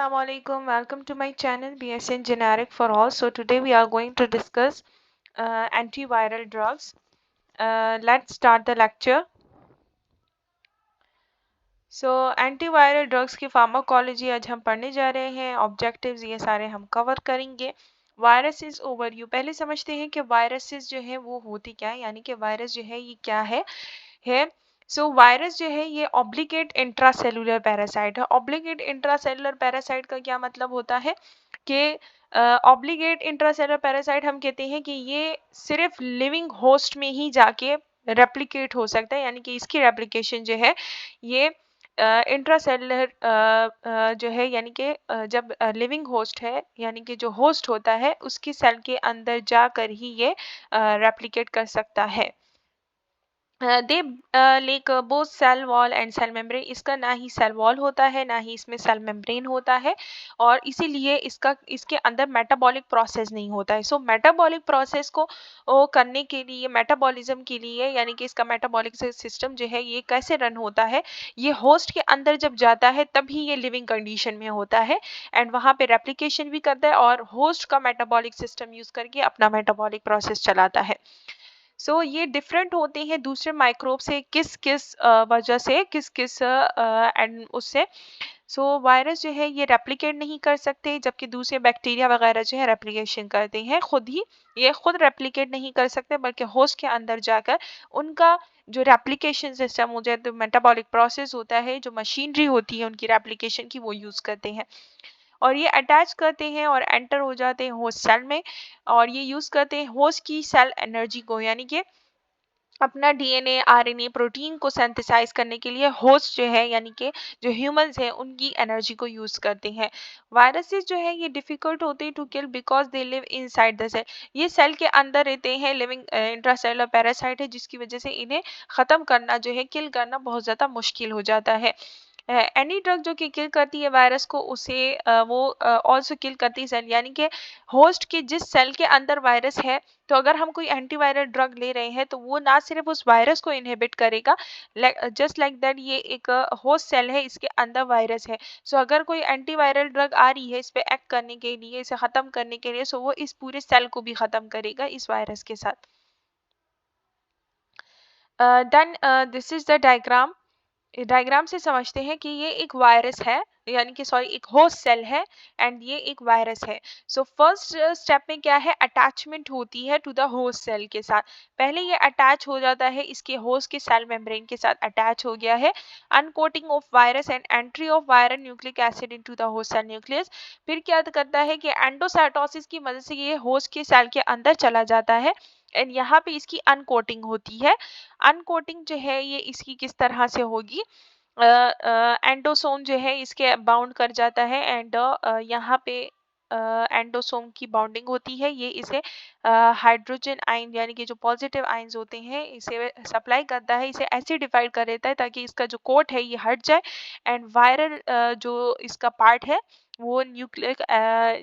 Assalamu alaikum. Welcome to my channel BSN Generic for All. So today we are going to discuss antiviral drugs. Let's start the lecture. So antiviral drugs की pharmacology आज हम पढ़ने जा रहे हैं. Objectives ये सारे हम कवर करेंगे. Viruses overview. पहले समझते हैं कि वायरसेस जो है वो होती क्या है, यानी कि वायरस जो है ये क्या है. सो वायरस जो है ये ऑब्लिगेट इंट्रासेलुलर पैरासाइट है. ऑब्लिगेट इंट्रासेलुलर पैरासाइट का क्या मतलब होता है कि ऑब्लिगेट इंट्रासेलुलर पैरासाइट हम कहते हैं कि ये सिर्फ लिविंग होस्ट में ही जाके रेप्लिकेट हो सकता है, यानी कि इसकी रेप्लिकेशन जो है ये इंट्रासेलुलर जो है, यानी कि जब लिविंग होस्ट है यानी कि जो होस्ट होता है उसकी सेल के अंदर जाकर ही ये रेप्लिकेट कर सकता है. They lack both cell wall and cell membrane. इसका ना ही सेल वॉल होता है ना ही इसमें सेल मेम्ब्रेन होता है, और इसीलिए इसके अंदर मेटाबॉलिक प्रोसेस नहीं होता है. सो मेटाबॉलिक प्रोसेस को करने के लिए, मेटाबॉलिज्म के लिए, यानी कि इसका मेटाबॉलिक सिस्टम जो है ये कैसे रन होता है, ये होस्ट के अंदर जब जाता है तभी ये लिविंग कंडीशन में होता है एंड वहाँ पे रेप्लिकेशन भी करता है और होस्ट का मेटाबॉलिक सिस्टम यूज करके अपना मेटाबॉलिक प्रोसेस चलाता है. सो ये डिफरेंट होते हैं दूसरे माइक्रोब से किस किस वजह से, किस किस एंड उससे. सो वायरस जो है ये रेप्लिकेट नहीं कर सकते, जबकि दूसरे बैक्टीरिया वगैरह जो है रेप्लिकेशन करते हैं खुद ही. ये खुद रेप्लिकेट नहीं कर सकते बल्कि होस्ट के अंदर जाकर उनका जो रेप्लिकेशन सिस्टम हो जाए, तो मेटाबॉलिक प्रोसेस होता है, जो मशीनरी होती है उनकी रेप्लिकेशन की, वो यूज करते हैं और ये अटैच करते हैं और एंटर हो जाते हैं होस्ट सेल में. और ये यूज करते हैं होस्ट की सेल एनर्जी को, यानी कि अपना डीएनए आरएनए प्रोटीन को सिंथेसाइज करने के लिए होस्ट जो है, यानी कि जो ह्यूमंस हैं उनकी एनर्जी को यूज करते हैं. वायरसेस जो है ये डिफिकल्ट होते हैं to kill because they live inside the cell. ये सेल के अंदर रहते हैं, लिविंग इंट्रासेलुलर पैरासाइट है, जिसकी वजह से इन्हें खत्म करना जो है, किल करना बहुत ज्यादा मुश्किल हो जाता है. एनी ड्रग जो कि किल करती है वायरस को, उसे वो ऑल्सो किल करती है सेल, यानी कि होस्ट के जिस सेल के अंदर वायरस है, तो अगर हम कोई एंटीवायरल ड्रग ले रहे हैं तो वो ना सिर्फ उस वायरस को इनहिबिट करेगा, जस्ट लाइक दैट ये एक होस्ट सेल है, इसके अंदर वायरस है. सो अगर कोई एंटीवायरल ड्रग आ रही है इस पे एक्ट करने के लिए, इसे खत्म करने के लिए, सो वो इस पूरे सेल को भी खत्म करेगा इस वायरस के साथ. Then this is the diagram. Diagram से समझते हैं कि ये एक वायरस है, यानी कि सॉरी एक होस्ट सेल है एंड ये एक वायरस है. सो फर्स्ट स्टेप में क्या है, अटैचमेंट होती है टू द होस्ट सेल के साथ. पहले ये अटैच हो जाता है इसके होस्ट के सेल मेम्ब्रेन के साथ, अटैच हो गया है. Uncoating of virus and entry of viral nucleic acid into the host cell nucleus. फिर क्या करता है कि एंडोसाइटोसिस की मदद से ये होस्ट के सेल के अंदर चला जाता है एंड यहाँ पे इसकी अनकोटिंग होती है. अनकोटिंग जो है ये इसकी किस तरह से होगी, एंडोसोम जो है इसके बाउंड कर जाता है एंड यहाँ पे एंडोसोम की बाउंडिंग होती है, ये इसे हाइड्रोजन आयन, यानी कि जो पॉजिटिव आयंस होते हैं, इसे सप्लाई करता है, इसे एसिडिफाइड कर देता है ताकि इसका जो कोट है ये हट जाए एंड वायरल जो इसका पार्ट है वो न्यूक्लिक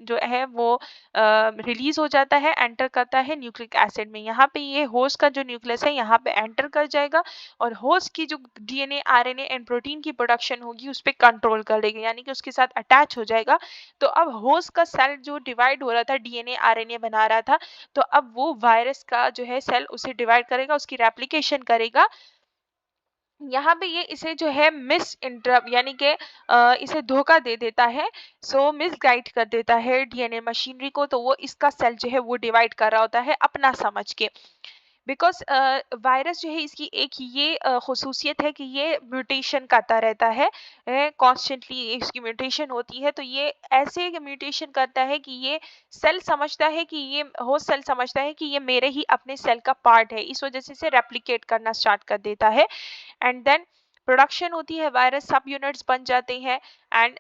जो है वो रिलीज हो जाता है, एंटर करता है न्यूक्लिक एसिड में. यहाँ पे ये होस्ट का जो न्यूक्लियस है यहाँ पे एंटर कर जाएगा और होस्ट की जो डीएनए आरएनए एंड प्रोटीन की प्रोडक्शन होगी उस पर कंट्रोल कर लेगा, यानी कि उसके साथ अटैच हो जाएगा. तो अब होस्ट का सेल जो डिवाइड हो रहा था, डीएनए आरएनए बना रहा था, तो अब वो वायरस का जो है सेल उसे डिवाइड करेगा, उसकी रेप्लिकेशन करेगा. यहाँ पे ये इसे जो है मिस इंटरप्ट, यानी कि इसे धोखा दे देता है. सो मिस गाइड कर देता है डीएनए मशीनरी को, तो वो इसका सेल जो है वो डिवाइड कर रहा होता है अपना समझ के. बिकॉज वायरस जो है इसकी एक ये खसूसियत है कि ये म्यूटेशन करता रहता है कॉन्स्टेंटली, इसकी म्यूटेशन होती है. तो ये ऐसे म्यूटेशन करता है कि ये सेल समझता है कि ये होस्ट सेल समझता है कि ये मेरे ही अपने सेल का पार्ट है, इस वजह से इसे रेप्लिकेट करना स्टार्ट कर देता है एंड देन प्रोडक्शन होती है, वायरस सब यूनिट्स बन जाते हैं एंड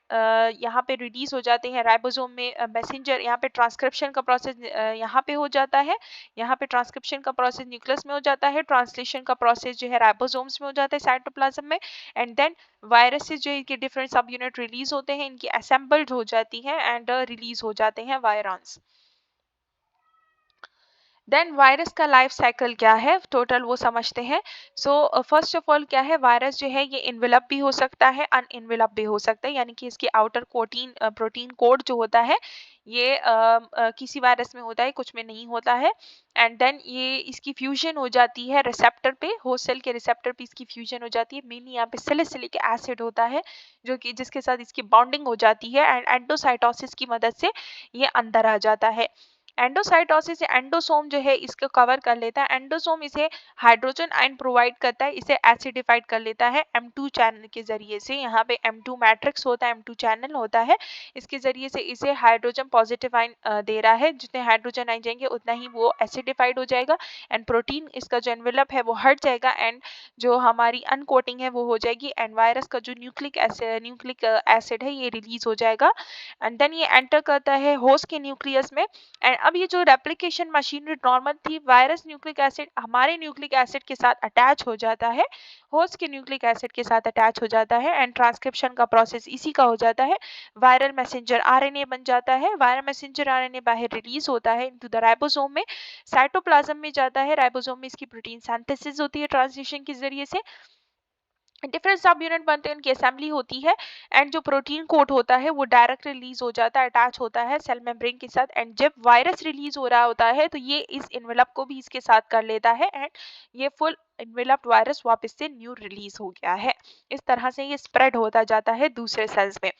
यहाँ पे रिलीज हो जाते हैं राइबोसोम में. मैसेंजर यहाँ पे ट्रांसक्रिप्शन का प्रोसेस यहाँ पे हो जाता है, यहाँ पे ट्रांसक्रिप्शन का प्रोसेस न्यूक्लियस में हो जाता है, ट्रांसलेशन का प्रोसेस जो है राइबोसोम्स में हो जाता है, साइटोप्लाज्म में. एंड देन वायरसेस जो इनके डिफरेंट सब यूनिट रिलीज होते हैं, इनकी असेंबल्ड हो जाती है एंड रिलीज हो जाते हैं वायरॉन्स. देन वायरस का लाइफ साइकिल क्या है टोटल वो समझते हैं। सो फर्स्ट ऑफ ऑल क्या है, वायरस जो है ये इन्वेलप भी हो सकता है, अनइन्वेलप भी हो सकता है, यानी कि इसकी आउटर कोटीन प्रोटीन कोड जो होता है ये किसी वायरस में होता है, कुछ में नहीं होता है। एंड देन ये इसकी फ्यूजन हो जाती है रिसेप्टर पे, होस्ट सेल के रिसेप्टर पे इसकी फ्यूजन हो जाती है। मेनली यहाँ पे सैलिसिलिक एसिड होता है जो कि जिसके साथ इसकी बॉन्डिंग हो जाती है एंड एंडोसाइटोसिस की मदद से ये अंदर आ जाता है। एंडोसाइटोसिस या एंडोसोम जो है इसको कवर कर लेता है। एंडोसोम इसे हाइड्रोजन आयन प्रोवाइड करता है, इसे एसिडिफाइड कर लेता है M2 चैनल के जरिए से। यहाँ पे M2 मैट्रिक्स होता है, M2 चैनल होता है, इसके जरिए से इसे हाइड्रोजन पॉजिटिव आयन दे रहा है। जितने हाइड्रोजन आयन जाएंगे उतना ही वो एसिडिफाइड हो जाएगा एंड प्रोटीन इसका जो एनवेलप है वो हट जाएगा एंड जो हमारी अनकोटिंग है वो हो जाएगी एंड वायरस का जो न्यूक्लिक एसिड है ये रिलीज हो जाएगा एंड देन ये एंटर करता है होस्ट के न्यूक्लियस में। एंड अब ये जो रेप्लिकेशन मशीनरी नॉर्मल थी, वायरस न्यूक्लिक एसिड हमारे न्यूक्लिक एसिड के साथ अटैच हो जाता है, होस्ट के न्यूक्लिक एसिड के साथ अटैच हो जाता है एंड ट्रांसक्रिप्शन का प्रोसेस इसी का हो जाता है। वायरल मैसेंजर आरएनए बन जाता है। वायरल मैसेंजर आरएनए बाहर रिलीज होता है इनटू द राइबोसोम में, साइटोप्लाज्म में जाता है। राइबोसोम में इसकी प्रोटीन सिंथेसिस होती है ट्रांसलेशन के जरिए से, डिफरेंट सब यूनिट बनते हैं, उनकी असेंबली होती है एंड जो प्रोटीन कोड होता है वो डायरेक्ट रिलीज हो जाता है, अटैच होता है सेल मेम्ब्रेन के साथ। एंड जब वायरस रिलीज हो रहा होता है तो ये इस इन्वेलप को भी इसके साथ कर लेता है एंड ये फुल इन्वेलप्ड वायरस वापस से न्यू रिलीज हो गया है। इस तरह से ये स्प्रेड होता जाता है दूसरे सेल्स में।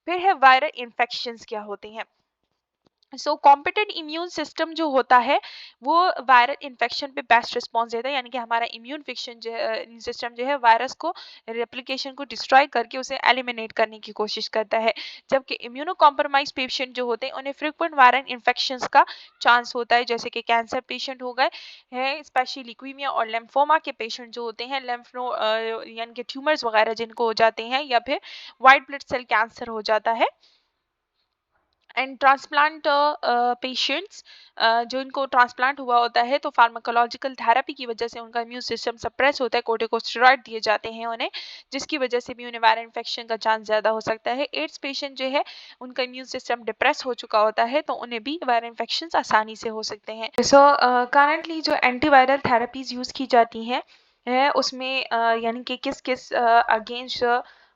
फिर है वायरल इन्फेक्शंस क्या होते हैं। सो कॉम्पिटेंट इम्यून सिस्टम जो होता है वो वायरल इन्फेक्शन पे बेस्ट रिस्पॉन्स देता है, यानी कि हमारा इम्यून फिक्शन जो है इम्यून सिस्टम जो है वायरस को रेप्लिकेशन को डिस्ट्रॉय करके उसे एलिमिनेट करने की कोशिश करता है। जबकि इम्यूनो कॉम्प्रोमाइज पेशेंट जो होते हैं उन्हें फ्रिक्वेंट वायरल इन्फेक्शंस का चांस होता है, जैसे कि कैंसर पेशेंट हो गए हैं, स्पेशली लिक्वीमिया और लेम्फोमा के पेशेंट जो होते हैं, लेम्फनो यानी कि ट्यूमर्स वगैरह जिनको हो जाते हैं, या फिर वाइट ब्लड सेल कैंसर हो जाता है। एंड ट्रांसप्लांट पेशेंट्स जो इनको ट्रांसप्लांट हुआ होता है तो फार्माकोलॉजिकल थेरेपी की वजह से उनका इम्यून सिस्टम सप्रेस होता है, कोर्टिकोस्टेरॉइड दिए जाते हैं उन्हें, जिसकी वजह से भी उन्हें वायरल इन्फेक्शन का चांस ज़्यादा हो सकता है। एड्स पेशेंट जो है उनका इम्यून सिस्टम डिप्रेस हो चुका होता है तो उन्हें भी वायरल इन्फेक्शन आसानी से हो सकते हैं। सो करंटली जो एंटीवायरल थेरेपीज यूज़ की जाती हैं है उसमें यानी कि किस किस अगेंस्ट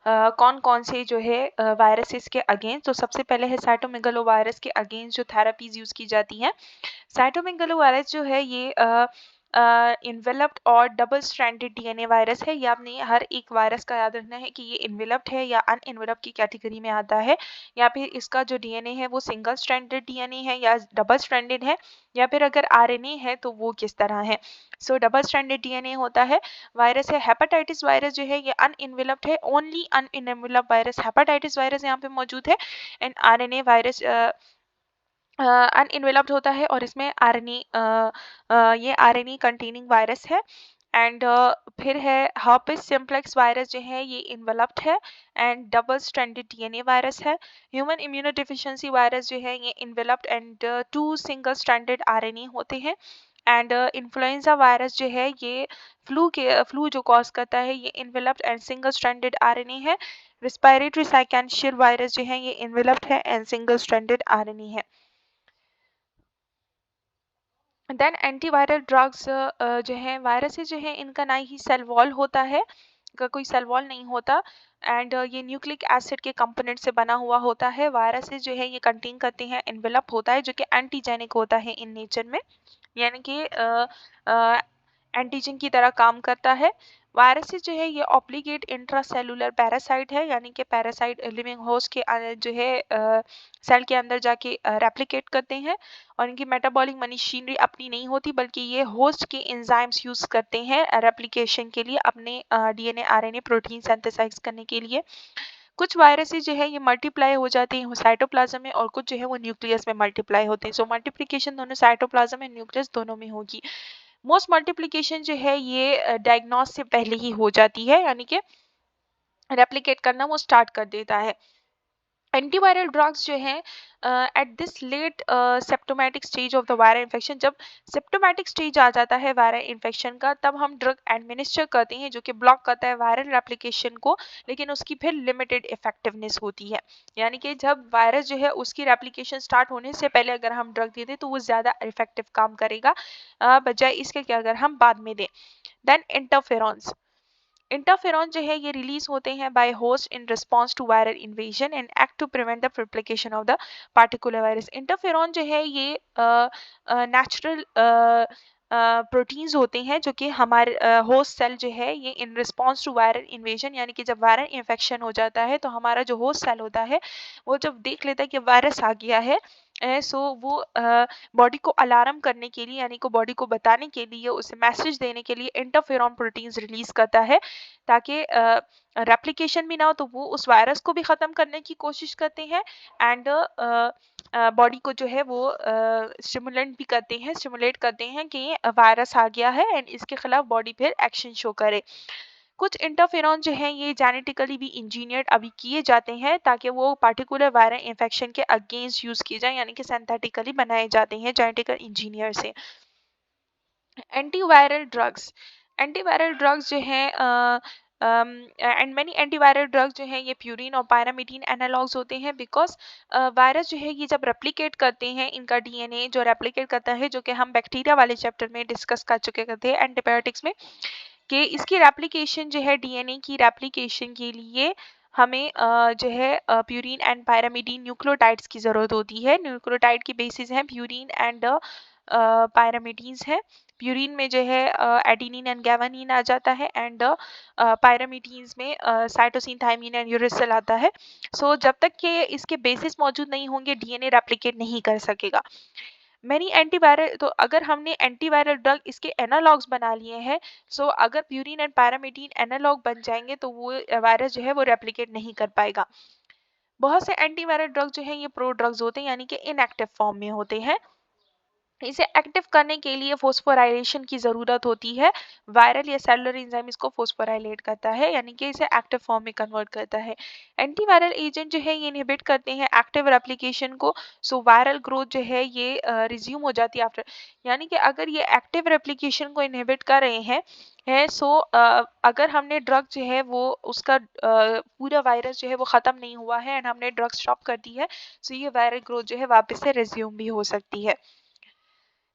कौन कौन से जो है वायरसेस के अगेंस्ट, तो सबसे पहले है साइटोमेगालो वायरस के अगेंस्ट जो थेरेपीज यूज की जाती हैं। साइटोमेगालो वायरस जो है ये इन्वेलप्ड और डबल स्ट्रैंडेड डीएनए वायरस है। ये आपने हर एक वायरस का याद रखना है कि ये इन्वेलप्ड है या अनइन्वेलप्ड की कैटेगरी में आता है, या फिर इसका जो डीएनए है वो सिंगल स्ट्रैंडेड डीएनए है या डबल स्ट्रैंडेड है, या फिर अगर आरएनए है तो वो किस तरह है। सो डबल स्ट्रैंडेड डीएनए होता है वायरस है। हेपेटाइटिस वायरस जो है ये अनइन्वेलप्ड है, ओनली अनइन्वेलप्ड वायरस हेपेटाइटिस वायरस यहाँ पे मौजूद है। एंड आरएनए वायरस अनइन्वेलप्ड होता है और इसमें ये आरएनए कंटेनिंग वायरस है। एंड फिर है हर्पिस सिम्प्लेक्स वायरस जो है ये इन्वेलप्ड है and double stranded DNA virus है। ह्यूमन इम्यूनोडिफिशियंसी वायरस जो है ये enveloped and 2 single stranded RNA होते हैं। एंड इन्फ्लुएंजा वायरस जो है ये फ्लू जो कॉज करता है ये enveloped and single stranded RNA है। रिस्पायरेटरी साइकेंशियल वायरस जो है ये इन्वेलप्ड है एंड सिंगल स्ट्रैंडेड आरएनए है। देन एंटीवायरल ड्रग्स जो है वायरसेस जो है इनका ना ही सेल वॉल होता है, का कोई सेल वॉल नहीं होता एंड ये न्यूक्लिक एसिड के कंपोनेंट से बना हुआ होता है। वायरसेस जो है ये कंटेन करते हैं एनवेलप होता है जो कि एंटीजेनिक होता है इन नेचर में, यानी कि एंटीजन की तरह काम करता है। वायरसेस जो है ये ऑब्लिगेट इंट्रासेलुलर पैरासाइट है, यानी कि पैरासाइट लिविंग होस्ट के जो है सेल के अंदर जाके रेप्लिकेट करते हैं और इनकी मेटाबॉलिक मशीनरी अपनी नहीं होती बल्कि ये होस्ट के एंजाइम्स यूज करते हैं रेप्लिकेशन के लिए, अपने डीएनए आरएनए प्रोटीन सिंथेसाइज करने के लिए। कुछ वायरसेस जो है ये मल्टीप्लाई हो जाते हैं साइटोप्लाज्म में और कुछ जो है वो न्यूक्लियस में मल्टीप्लाई होते हैं। सो मल्टीप्लिकेशन दोनों साइटोप्लाज्म एंड न्यूक्लियस दोनों में होगी। मोस्ट मल्टीप्लिकेशन जो है ये डायग्नोस से पहले ही हो जाती है, यानी कि रेप्लिकेट करना वो स्टार्ट कर देता है। एंटीवायरल ड्रग्स जो हैं at this late symptomatic stage of the viral infection, जब सिम्प्टोमेटिक स्टेज आ जाता है वायरल इन्फेक्शन का, तब हम ड्रग एडमिनिस्टर करते हैं जो कि ब्लॉक करता है वायरल रेप्लिकेशन को, लेकिन उसकी फिर लिमिटेड इफेक्टिवनेस होती है। यानी कि जब वायरस जो है उसकी रेप्लिकेशन स्टार्ट होने से पहले अगर हम ड्रग दे दें तो वो ज़्यादा इफेक्टिव काम करेगा बजाय इसके कि अगर हम बाद में दें। देन इंटरफेरॉन्स, इंटरफेरॉन जो है ये रिलीज होते हैं by host in response to viral invasion and act to prevent the replication of the particular virus. Interferon जो है ये नेचुरल प्रोटीन्स होते हैं जो कि हमारे होस्ट सेल जो है ये in response to viral invasion, यानी कि जब वायरल इन्फेक्शन हो जाता है तो हमारा जो होस्ट सेल होता है वो जब देख लेता है कि वायरस आ गया है, सो वो बॉडी को अलार्म करने के लिए, यानी कि बॉडी को बताने के लिए, उसे मैसेज देने के लिए इंटरफेरॉन प्रोटीन्स रिलीज करता है ताकि रेप्लिकेशन भी ना हो, तो वो उस वायरस को भी ख़त्म करने की कोशिश करते हैं एंड बॉडी को जो है वो स्टिमुलेंट भी करते हैं, स्टिमुलेट करते हैं कि वायरस आ गया है एंड इसके खिलाफ बॉडी फिर एक्शन शो करे। कुछ इंटरफेरॉन जो हैं ये जेनेटिकली भी इंजीनियर्ड अभी किए जाते हैं ताकि वो पार्टिकुलर वायरल इन्फेक्शन के अगेंस्ट यूज़ किए जाएं, यानी कि सिंथेटिकली बनाए जाते हैं जेनेटिकल इंजीनियर से। एंटीवायरल ड्रग्स, एंटीवायरल ड्रग्स जो हैं एंड मेनी एंटीवायरल ड्रग्स जो हैं ये प्यूरिन और पायरामीडिन एनालॉग्स होते हैं, बिकॉज वायरस जो है ये जब रेप्लिकेट करते हैं, इनका डीएनए जो रेप्लिकेट करता है, जो कि हम बैक्टीरिया वाले चैप्टर में डिस्कस कर चुके थे एंटीबायोटिक्स में, कि इसकी रेप्लिकेशन जो है डीएनए की रेप्लिकेशन के लिए हमें जो है प्यूरिन एंड पायरामिडीन न्यूक्लियोटाइड्स की ज़रूरत होती है। न्यूक्लियोटाइड की बेसिस हैं प्यूरिन एंड पायरामिडीन्स है। प्यूरिन में जो है एडेनिन एंड गैवानिन आ जाता है एंड पायरामिडीन्स में साइटोसिन, थायमिन एंड यूरेसिल आता है। सो जब तक कि इसके बेसिस मौजूद नहीं होंगे डीएनए रेप्लिकेट नहीं कर सकेगा। मैनी एंटीवायरल, तो अगर हमने एंटीवायरल ड्रग इसके एनालॉग्स बना लिए हैं, सो अगर प्यूरिन एंड पैरामीडीन एनालॉग बन जाएंगे तो वो वायरस जो है वो रेप्लिकेट नहीं कर पाएगा। बहुत से एंटीवायरल ड्रग जो है ये प्रो ड्रग्स होते हैं, यानी कि इनएक्टिव फॉर्म में होते हैं। इसे एक्टिव करने के लिए फोस्फोराइलेशन की ज़रूरत होती है। वायरल या सेलुलर एंजाइम इसको फोस्फोराइलेट करता है, यानी कि इसे एक्टिव फॉर्म में कन्वर्ट करता है। एंटीवायरल एजेंट जो है ये इनहिबिट करते हैं एक्टिव रेप्लिकेशन को, सो वायरल ग्रोथ जो है ये रिज्यूम हो जाती है आफ्टर, यानी कि अगर ये एक्टिव रेप्लिकेशन को इनहिबिट कर रहे हैं सो अगर हमने ड्रग जो है वो उसका पूरा वायरस जो है वो ख़त्म नहीं हुआ है एंड हमने ड्रग स्टॉप कर दी है, सो ये वायरल ग्रोथ जो है वापस से रिज्यूम भी हो सकती है।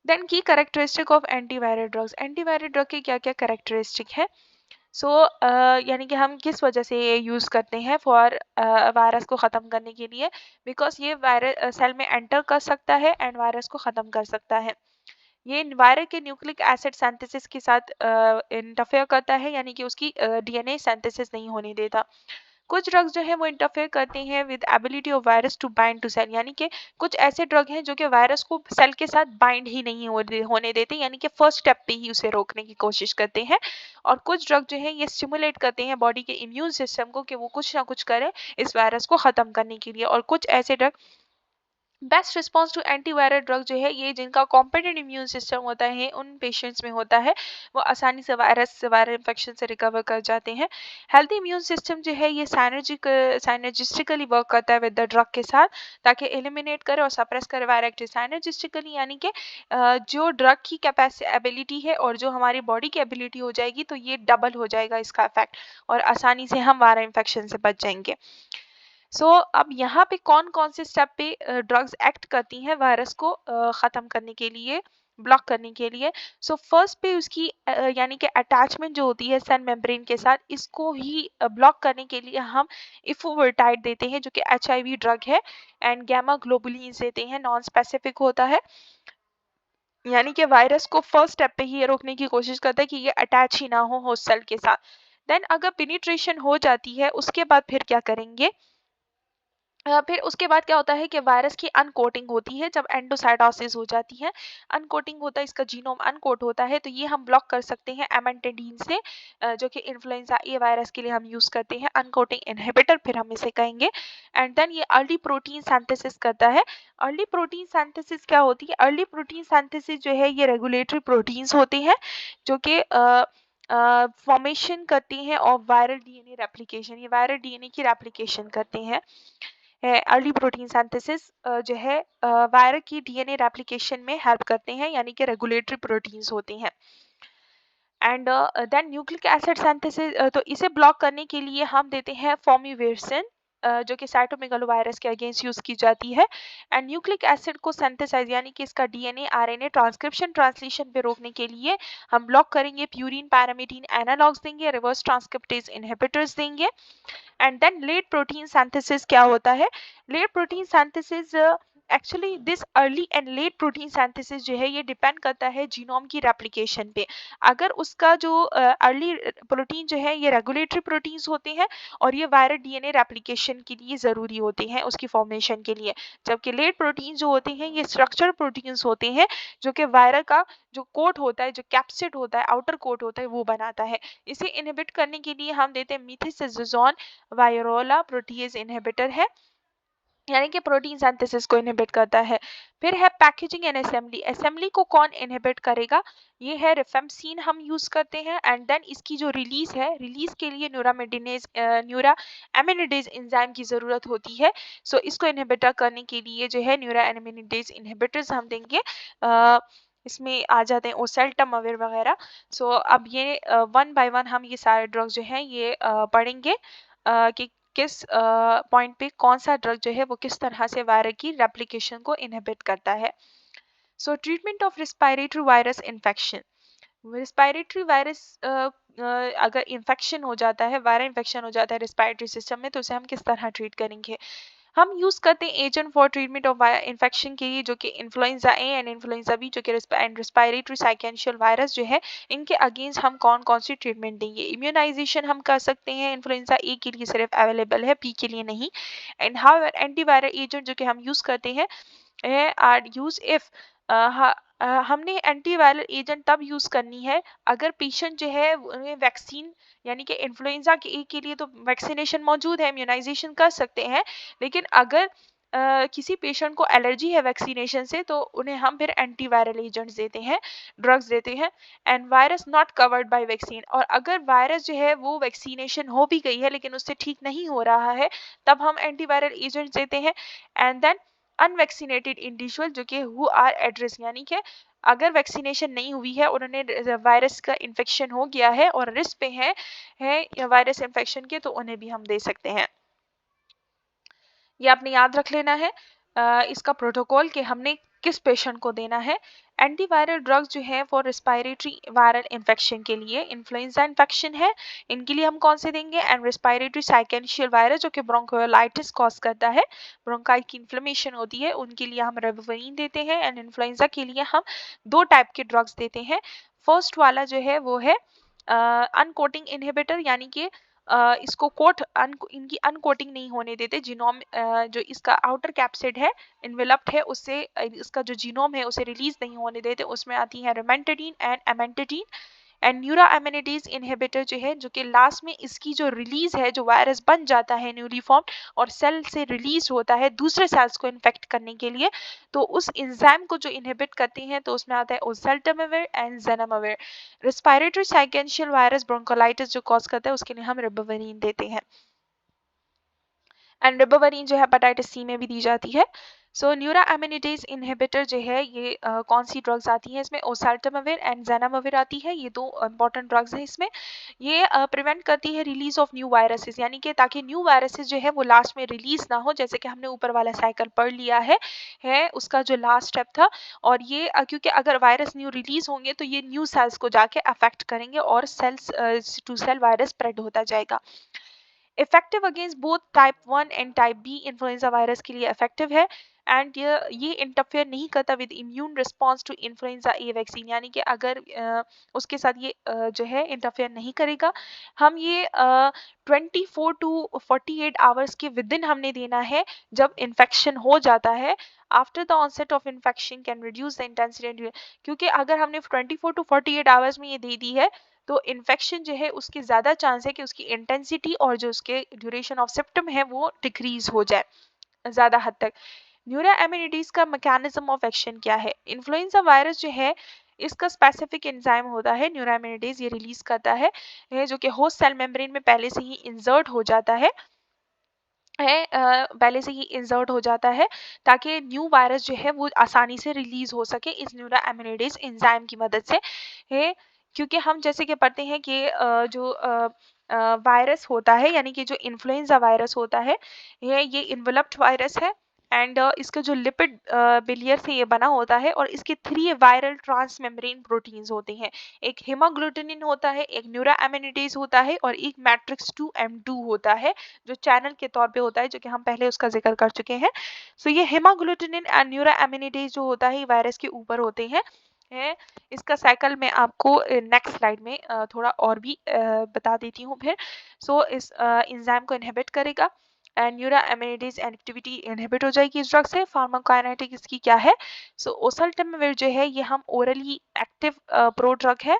देन की characteristic of antiviral drugs, antiviral drug के क्या क्या कैरेक्टरिस्टिक है। सो यानी कि हम किस वजह से ये यूज़ करते हैं फॉर वायरस को ख़त्म करने के लिए, बिकॉज ये वायरस सेल में एंटर कर सकता है एंड वायरस को ख़त्म कर सकता है। ये वायरल के न्यूक्लिक एसिड सिंथेसिस के साथ इंटरफेयर करता है, यानी कि उसकी डीएनए सिंथेसिस नहीं होने देता। कुछ ड्रग्स जो है वो इंटरफेयर करते हैं with ability of virus to bind to cell, यानी कि कुछ ऐसे ड्रग हैं जो कि वायरस को सेल के साथ बाइंड ही नहीं होने देते, यानी कि फर्स्ट स्टेप पे ही उसे रोकने की कोशिश करते हैं। और कुछ ड्रग जो है ये स्टिमुलेट करते हैं बॉडी के इम्यून सिस्टम को कि वो कुछ ना कुछ करे इस वायरस को ख़त्म करने के लिए। और कुछ ऐसे drug, best response to antiviral drug जो है ये जिनका कॉम्पिटेंट इम्यून सिस्टम होता है उन पेशेंट्स में होता है, वो आसानी से वायरल इन्फेक्शन से रिकवर कर जाते हैं। हेल्थी इम्यून सिस्टम जो है ये साइनर्जिस्टिकली वर्क करता है विद द ड्रग के साथ, ताकि एलिमिनेट करे और सप्रेस करे वायरल एक्टिव। साइनर्जिस्टिकली यानी कि जो ड्रग की कैपेसिटी एबिलिटी है और जो हमारी बॉडी की एबिलिटी हो जाएगी तो ये डबल हो जाएगा इसका इफेक्ट, और आसानी से हम वायरल इन्फेक्शन से बच जाएंगे। सो अब यहाँ पे कौन कौन से स्टेप पे ड्रग्स एक्ट करती हैं वायरस को ख़त्म करने के लिए, ब्लॉक करने के लिए। सो फर्स्ट पे उसकी यानी कि अटैचमेंट जो होती है सेल मेम्ब्रेन के साथ, इसको ही ब्लॉक करने के लिए हम इफोवर्टाइड देते हैं जो कि HIV ड्रग है, एंड गैमा ग्लोबुलिन्स देते हैं, नॉन स्पेसिफिक होता है, यानी कि वायरस को फर्स्ट स्टेप पे ही ये रोकने की कोशिश करता है कि ये अटैच ही ना हो होस्ट सेल के साथ। देन अगर पेनिट्रेशन हो जाती है उसके बाद फिर क्या करेंगे, फिर उसके बाद क्या होता है कि वायरस की अनकोटिंग होती है, जब एंडोसाइटोसिस हो जाती है, अनकोटिंग होता है, इसका जीनोम अनकोट होता है, तो ये हम ब्लॉक कर सकते हैं एमेंटेडिन से, जो कि इन्फ्लुएंजा ए वायरस के लिए हम यूज़ करते हैं अनकोटिंग इनहिबिटर, फिर हम इसे कहेंगे। एंड देन ये अर्ली प्रोटीन सिंथेसिस करता है। अर्ली प्रोटीन सिंथेसिस क्या होती है, अर्ली प्रोटीन सिंथेसिस जो है ये रेगुलेटरी प्रोटीन्स होते हैं जो कि फॉर्मेशन करती हैं ऑफ वायरल डीएनए रेप्लिकेशन, ये वायरल डीएनए की रेप्लिकेशन करते हैं। अर्ली प्रोटीन सिंथेसिस जो है वायरस की डीएनए रेप्लिकेशन में हेल्प करते हैं, यानी कि रेगुलेटरी प्रोटीन्स होते हैं। And then nucleic acid synthesis, तो इसे ब्लॉक करने के लिए हम देते हैं फॉर्मिवेरसिन, जो कि साइटोमेगालोवायरस के अगेंस्ट यूज की जाती है। एंड न्यूक्लिक एसिड को सिंथेसाइज यानी कि इसका डीएनए आरएनए ट्रांसक्रिप्शन ट्रांसलेशन पे रोकने के लिए हम ब्लॉक करेंगे, प्यूरिन पैरामीडीन एनालॉग्स देंगे, रिवर्स ट्रांसक्रिप्टेज इनहिबिटर्स देंगे। And then late protein synthesis क्या होता है? Late protein synthesis, actually this early and late protein synthesis जो है ये डिपेंड करता है जीनोम की रेप्लिकेशन पे। अगर उसका जो अर्ली प्रोटीन जो है ये रेगुलेटरी प्रोटीन्स होते हैं और ये वायरल डीएनए रेप्लिकेशन के लिए ज़रूरी होते हैं उसकी फॉर्मेशन के लिए, जबकि लेट प्रोटीन जो होते हैं ये स्ट्रक्चर प्रोटीन्स होते हैं जो कि वायरल का जो कोट होता है, जो कैप्सिड होता है, आउटर कोट होता है, वो बनाता है। इसे इनहिबिट करने के लिए हम देते हैं मीथाइलसाइज़ोन वायरोला प्रोटीज इनहिबिटर है, यानी कि प्रोटीन सिंथेसिस को इनहिबिट करता है। फिर है पैकेजिंग एंड असेंबली। असेंबली को कौन इनहिबिट करेगा? ये है रिफेम्सिन हम यूज करते हैं। एंड देन इसकी जो रिलीज है, रिलीज के लिए न्यूरामिनिडेज एंजाइम की जरूरत होती है। सो इसको इनहिबिट करने के लिए जो है न्यूरामिनिडेज इनहिबिटर्स हम देंगे। इसमें आ जाते हैं ओसेल्टामाविर वगैरह। सो अब ये वन बाय वन हम ये सारे ड्रग्स जो हैं ये पढ़ेंगे कि किस पॉइंट पे कौन सा ड्रग जो है वो किस तरह से वायरस की रेप्लिकेशन को इनहिबिट करता है। सो treatment of respiratory virus infection. Respiratory virus अगर इन्फेक्शन हो जाता है, वायरल इन्फेक्शन हो जाता है रिस्पायरेटरी सिस्टम में, तो उसे हम किस तरह ट्रीट करेंगे? हम यूज करते हैं agent for treatment of infection के लिए, जो कि influenza A and influenza B, जो कि रिस्पायरेटरी साइकेंशियल वायरस जो है, इनके अगेंस्ट हम कौन कौन सी ट्रीटमेंट देंगे? इम्यूनाइजेशन हम कर सकते हैं, इन्फ्लुएंजा ए के लिए सिर्फ अवेलेबल है, बी के लिए नहीं। एंड हाउ एंटीवायरल एजेंट जो कि हम यूज करते हैं आर यूज इफ हमने एंटीवायरल एजेंट तब यूज करनी है अगर पेशेंट जो है वैक्सीन, यानी कि इन्फ्लुएंजा के ए के लिए तो वैक्सीनेशन मौजूद है, इम्यूनाइजेशन कर सकते हैं, लेकिन अगर किसी पेशेंट को एलर्जी है वैक्सीनेशन से, तो उन्हें हम फिर एंटीवायरल एजेंट्स देते हैं, ड्रग्स देते हैं। And virus not covered by vaccine, और अगर वायरस जो है वो वैक्सीनेशन हो भी गई है लेकिन उससे ठीक नहीं हो रहा है, तब हम एंटीवायरल एजेंट्स देते हैं। एंड देन अनवैक्सीनेटेड इंडिविजुअल जो कि हु आर एट रिस्क, यानी कि अगर वैक्सीनेशन नहीं हुई है, उन्होंने वायरस का इन्फेक्शन हो गया है और रिस्क पे है वायरस इन्फेक्शन के, तो उन्हें भी हम दे सकते हैं। ये आपने याद रख लेना है इसका प्रोटोकॉल कि हमने किस पेशेंट को देना है। एंटीवायरल ड्रग्स जो है फॉर रिस्पायरेटरी वायरल इन्फेक्शन के लिए, इन्फ्लुएंजा इन्फेक्शन है, इनके लिए हम कौन से देंगे? एंड रिस्पायरेटरी साइकेंशियल वायरस जो कि ब्रोंकोलाइटिस कॉज करता है, ब्रोंकाई की इन्फ्लेमेशन होती है, उनके लिए हम रेबोवरिन देते हैं। एंड इन्फ्लुएंजा के लिए हम दो टाइप के ड्रग्स देते हैं। फर्स्ट वाला जो है वो है अनकोटिंग इनहिबिटर, यानी कि इसको इनकी अनकोटिंग नहीं होने देते, जीनोम जो इसका आउटर कैप्सिड है, इन्वेलप्ड है, उससे इसका जो जीनोम है उसे रिलीज नहीं होने देते। उसमें आती है रिमेंटेडिन एंड एमेंटेडिन। एंड न्यूरामिनिडेज इनहिबिटर जो है, जो कि लास्ट में इसकी जो रिलीज है, जो वायरस बन जाता है न्यूली फॉर्म्ड और सेल से रिलीज होता है दूसरे सेल्स को इन्फेक्ट करने के लिए, तो उस एंजाइम को जो इनहिबिट करते हैं, तो उसमें आता है ओसेल्टामाविर एंड ज़नामाविर। रिस्पायरेटरी साइकेंशियल वायरस ब्रोंकोलाइटिस जो कॉज करता है, उसके लिए हम रिबाविरिन देते हैं। एंड रिबाविरिन जो है हेपेटाइटिस सी में भी दी जाती है। सो न्यूरामिनिडेज इनहिबिटर जो है ये कौन सी ड्रग्स आती हैं इसमें? ओसेल्टामाविर एंड ज़नामाविर आती है, ये दो इंपॉर्टेंट ड्रग्स हैं इसमें। ये प्रिवेंट करती है रिलीज ऑफ न्यू वायरसेस, यानी कि ताकि न्यू वायरसेस जो है वो लास्ट में रिलीज ना हो, जैसे कि हमने ऊपर वाला साइकिल पढ़ लिया है उसका जो लास्ट स्टेप था। और ये क्योंकि अगर वायरस न्यू रिलीज होंगे तो ये न्यू सेल्स को जाके अफेक्ट करेंगे और cells to cell virus spread होता जाएगा। Effective against both type 1 and type B influenza virus के लिए इफेक्टिव है। एंड ये इंटरफेयर नहीं करता with immune response to influenza A vaccine, यानी कि अगर उसके साथ ये जो है इंटरफेयर नहीं करेगा। हम ये 24 टू 48 आवर्स के विद इन हमने देना है जब इन्फेक्शन हो जाता है। After the onset of infection can reduce the intensity, क्योंकि अगर हमने 24 टू 48 आवर्स में ये दे दी है, तो इन्फेक्शन जो है उसकी ज़्यादा चांस है कि उसकी इंटेंसिटी और जो उसके ड्यूरेशन ऑफ सिम्पटम है वो डिक्रीज हो जाए ज़्यादा हद तक। न्यूरोइम्यूनिटीज का मैकेनिज्म ऑफ एक्शन क्या है? इन्फ्लुएंजा वायरस जो है इसका स्पेसिफिक एंजाइम होता है न्यूरोइम्यूनिटीज, ये रिलीज करता है जो कि होस्ट सेल मेम्ब्रेन में पहले से ही इंसर्ट हो जाता है। है पहले से ही इंसर्ट हो जाता है ताकि न्यू वायरस जो है वो आसानी से रिलीज हो सके इस न्यूरोएमिनेडेज एंजाइम की मदद से है। क्योंकि हम जैसे कि पढ़ते हैं कि जो वायरस होता है यानी कि जो इन्फ्लुएंजा वायरस होता है ये इन्वेलप्ड वायरस है एंड इसका जो लिपिड बिलियर से ये बना होता है और इसके 3 वायरल ट्रांसमेम्ब्रेन प्रोटीन्स होते हैं। एक हेमोग्लूटिनिन होता है, एक न्यूरोएमिनेडेज होता है और एक मैट्रिक्स 2M2 होता है जो चैनल के तौर पे होता है, जो कि हम पहले उसका जिक्र कर चुके हैं। सो ये हेमाग्लूटिनिन एंड न्यूरोएमिनेडेज जो होता है ये वायरस के ऊपर होते हैं है। इसका साइकिल मैं आपको नेक्स्ट स्लाइड में थोड़ा और भी बता देती हूँ फिर। सो इस एंजाइम को इनहिबिट करेगा एंड न्यूरोएमिनेडेज एक्टिविटी इनहिबिट हो जाएगी इस ड्रग से। फार्माकोकाइनेटिक इसकी क्या है? सो ओसेल्टामिविर जो है ये हम ओरली एक्टिव प्रो ड्रग है।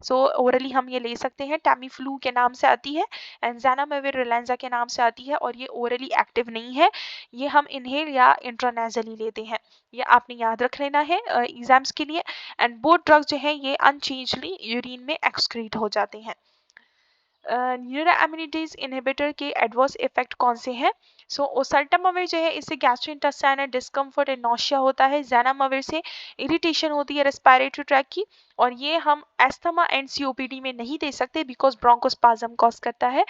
सो ओरली हम ये ले सकते हैं, टैमीफ्लू के नाम से आती है, एंजानामेविर रिलैंजा के नाम से आती है और ये ओरली एक्टिव नहीं है, ये हम इनहेल या इंट्रानेजली लेते हैं। ये आपने याद रख लेना है एग्जाम्स के लिए। एंड बोथ ड्रग्स जो है ये अनचेंजली यूरिन में एक्सक्रीट हो जाते हैं। न्यूरोएमिनेटेज इनहिबिटर के एडवर्स इफेक्ट कौन से हैं? सो ओसल्टामाविर जो है इससे गैस्ट्रोइंटेस्टाइनल डिस्कम्फर्ट एंड नौशिया होता है। ज़ैनामाविर से इरिटेशन होती है रेस्पिरेटरी ट्रैक की और ये हम एस्थमा एंड सीओपीडी में नहीं दे सकते बिकॉज ब्रोंकोस्पाज्म कॉज करता है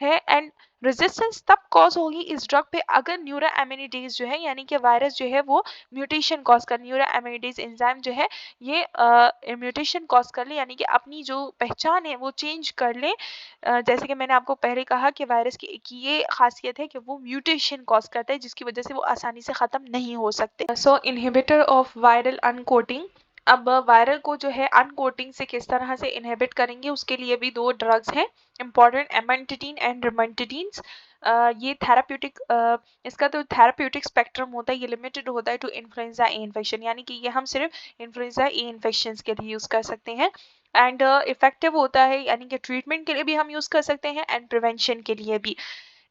एंड रेजिस्टेंस तब कॉज होगी इस ड्रग पे अगर न्यूरोएमिनेडेज जो है यानी कि वायरस जो है वो म्यूटेशन कॉज कर, न्यूरोएमिनेडेज एंजाइम जो है ये म्यूटेशन कॉज कर ले यानी कि अपनी जो पहचान है वो चेंज कर ले। जैसे कि मैंने आपको पहले कहा कि वायरस की एक ये खासियत है कि वो म्यूटेशन कॉज करता है जिसकी वजह से वो आसानी से ख़त्म नहीं हो सकते। सो इनहिबिटर ऑफ वायरल अनकोटिंग। अब वायरल को जो है अनकोटिंग से किस तरह से इनहिबिट करेंगे उसके लिए भी 2 ड्रग्स हैं इम्पॉर्टेंट, एमेंटिडीन एंड रिमेंटिडीन्स। ये थेराप्यूटिक इसका तो थेराप्यूटिक स्पेक्ट्रम होता है, ये लिमिटेड होता है टू इन्फ्लुएंजा ए इन्फेक्शन यानी कि ये हम सिर्फ इन्फ्लुएंजा ए इन्फेक्शन के लिए यूज़ कर सकते हैं एंड इफेक्टिव होता है यानी कि ट्रीटमेंट के लिए भी हम यूज़ कर सकते हैं एंड प्रिवेंशन के लिए भी।